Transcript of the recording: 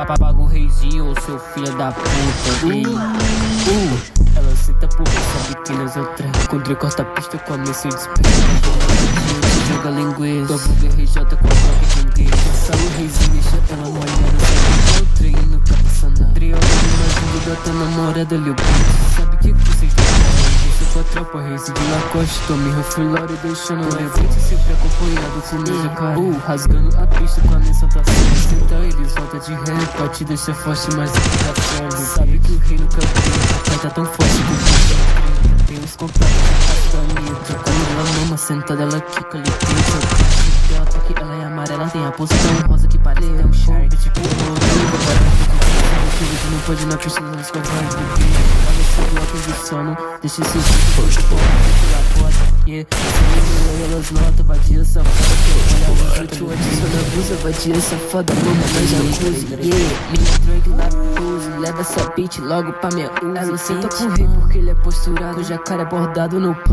Paga o reizinho, ô seu filho da puta. Ela senta porque sabe que nós é o trem. Encontrei corta pista com a Mercedes Benz. Joga linguiça, dobro RJ com a própria linguiça. Sai o reizinho, deixa ela molhada. Sabe que eu treino, capa sanar. Triângulo, mas o da tua namorada, Lil Pix. Sabe que vocês deixa com a tropa, reizinho de Lacoste. Tommy Refilore deixando o evento sempre acompanhado com meus cara. Rasgando a pista com a minha Santa Fé. Então eles voltam de ré, pode deixar forte, mas aqui tá ferro. Sabe que o rei nunca veio, pai tá tão forte que o bicho tem os contatos de passo da minha. Trocando ela mama, sentada ela quica, ali tem dela porque ela é amarela. Tem a pulsa tão rosa que parece até um shark. É tipo não pode ir na pista dos escovados do bicho. Olha esse bloco de sono, deixa esse jeito lá bota. Elas notam, vadia safada. Olha, eu te adiciona abusa, vadia safada. Mama, mas jacuzzi, minha drag lá pose. Leva essa bitch logo pra minha usa. Ela senta pro rei porque ele é posturado. Com jacaré bordado no pão.